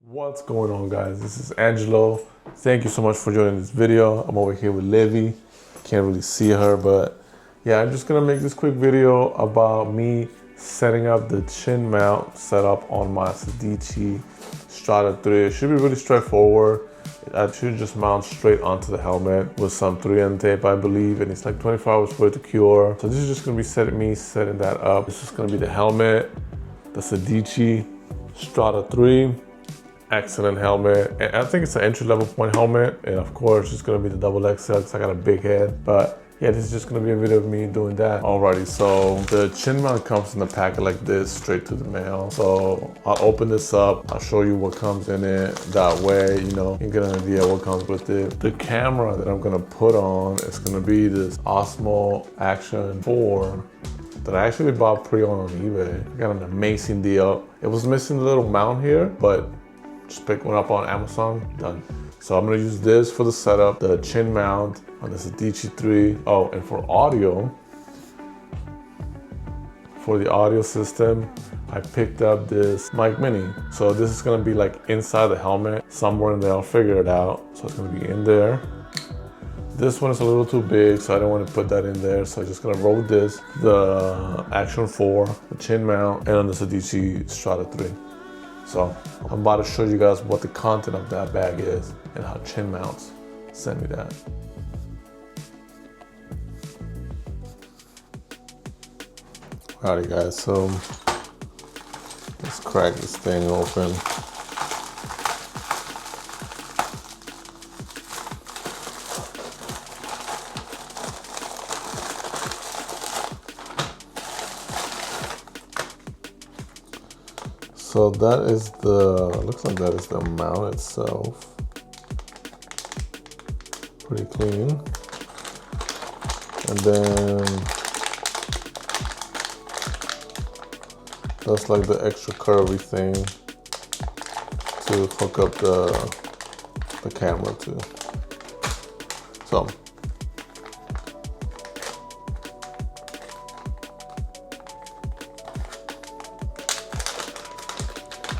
What's going on, guys? This is Angelo. Thank you so much for joining this video. I'm over here with Livy. Can't really see her, but yeah, I'm just gonna make this quick video about me setting up the chin mount setup on my Sedici Strada 3. It should be really straightforward. I should just mount straight onto the helmet with some 3M tape, I believe, and it's like 24 hours for it to cure. So this is just gonna be me setting that up. This is gonna be the helmet, the Sedici Strada 3. Excellent helmet, and I think it's an entry-level point helmet, and of course it's gonna be the double XL because I got a big head. But yeah, this is just gonna be a video of me doing that. Alrighty, so the chin mount comes in a packet like this, straight to the mail. So I'll open this up, I'll show you what comes in it. That way, you know, you get an idea what comes with it. The camera that I'm gonna put on is gonna be this Osmo Action 4 that I actually bought pre-owned on eBay. I got an amazing deal. It was missing a little mount here, but just pick one up on Amazon, done. So I'm gonna use this for the setup, the chin mount on the Sedici 3. Oh, and for audio, for the audio system, I picked up this mic mini. So this is gonna be like inside the helmet, somewhere in there, I'll figure it out. So it's gonna be in there. This one is a little too big, so I don't want to put that in there. So I'm just gonna roll this, the Action 4, the chin mount, and on the Sedici Strada 3. So I'm about to show you guys what the content of that bag is and how chin mounts send me that. Alrighty guys, so let's crack this thing open. So that is looks like that is the mount itself. Pretty clean. And then that's like the extra curvy thing to hook up the camera to. So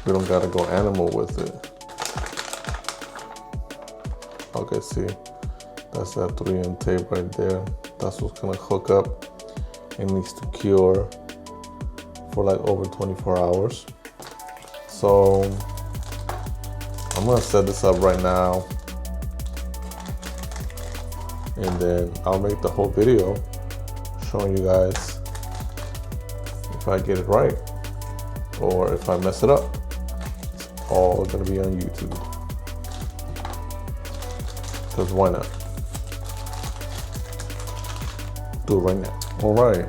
we don't gotta go animal with it. Okay, see, that's that 3M tape right there. That's what's gonna hook up. It needs to cure for like over 24 hours. So I'm gonna set this up right now, and then I'll make the whole video showing you guys if I get it right or if I mess it up. All gonna be on YouTube, because why not? Do it right now. All right,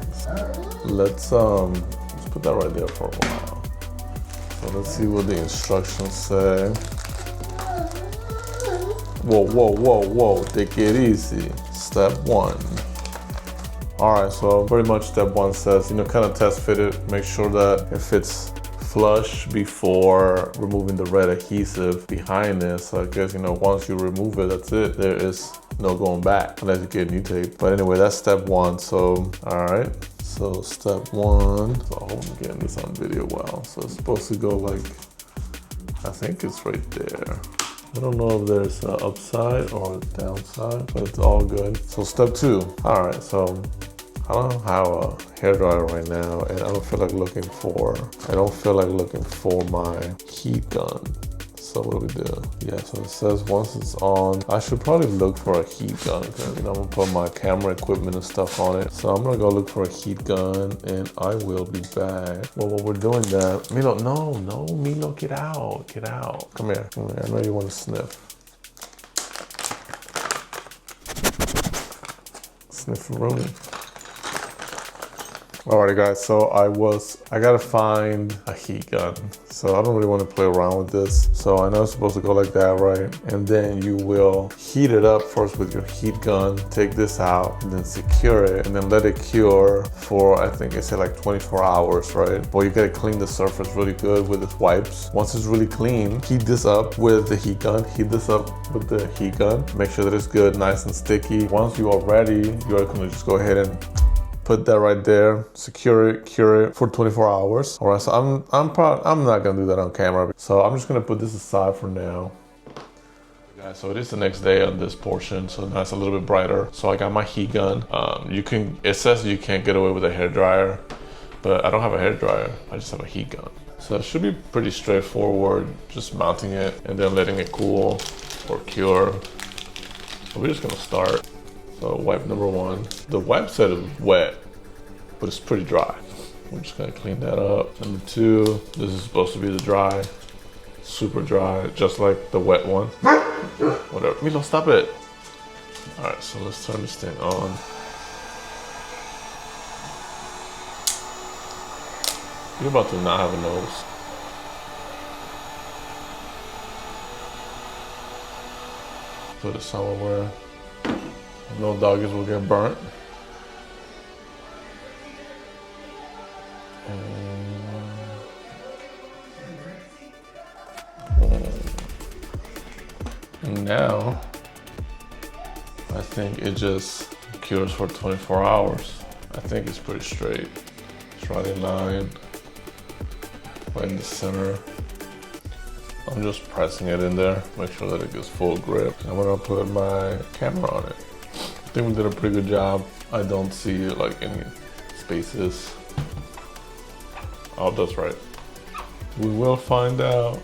let's put that right there for a while. So let's see what the instructions say. Whoa, take it easy. Step 1. All right, so pretty much step 1 says, you know, kind of test fit it, make sure that it fits flush before removing the red adhesive behind it. So I guess, you know, once you remove it, that's it. There is no going back unless you get new tape. But anyway, that's step 1. So, all right. So step 1, so I hope I'm getting this on video well. So it's supposed to go like, I think it's right there. I don't know if there's an upside or a downside, but it's all good. So step 2, all right, so I don't have a hairdryer right now, and I don't feel like looking for my heat gun. So what do we do? Yeah, so it says once it's on, I should probably look for a heat gun, because, you know, I'm gonna put my camera equipment and stuff on it. So I'm gonna go look for a heat gun, and I will be back. Well, while we're doing that, Milo, no, Milo, get out. Come here, I know you wanna sniff. Sniff-a-rooney. Alrighty guys, so I gotta find a heat gun. So I don't really want to play around with this. So I know it's supposed to go like that, right? And then you will heat it up first with your heat gun, take this out, and then secure it, and then let it cure for, I think I said like 24 hours, right? Well, you gotta clean the surface really good with the wipes. Once it's really clean, heat this up with the heat gun, make sure that it's good, nice and sticky. Once you are ready, you're gonna just go ahead and put that right there, secure it, cure it for 24 hours. All right, so I'm not gonna do that on camera. So I'm just gonna put this aside for now. Guys, so it is the next day on this portion, so now it's a little bit brighter. So I got my heat gun. It says you can't get away with a hair dryer, but I don't have a hair dryer. I just have a heat gun. So it should be pretty straightforward, just mounting it and then letting it cool or cure. So we're just gonna start. So wipe number one. The wipe set is wet, but it's pretty dry. We're just gonna clean that up. Number two, this is supposed to be the dry. Super dry, just like the wet one. Whatever, Milo, stop it. All right, so let's turn this thing on. You're about to not have a nose. Put it somewhere. No doggies will get burnt. And now, I think it just cures for 24 hours. I think it's pretty straight. It's right in line, right in the center. I'm just pressing it in there, make sure that it gets full grip. I'm gonna put my camera on it. I think we did a pretty good job. I don't see like any spaces. Oh, that's right. We will find out.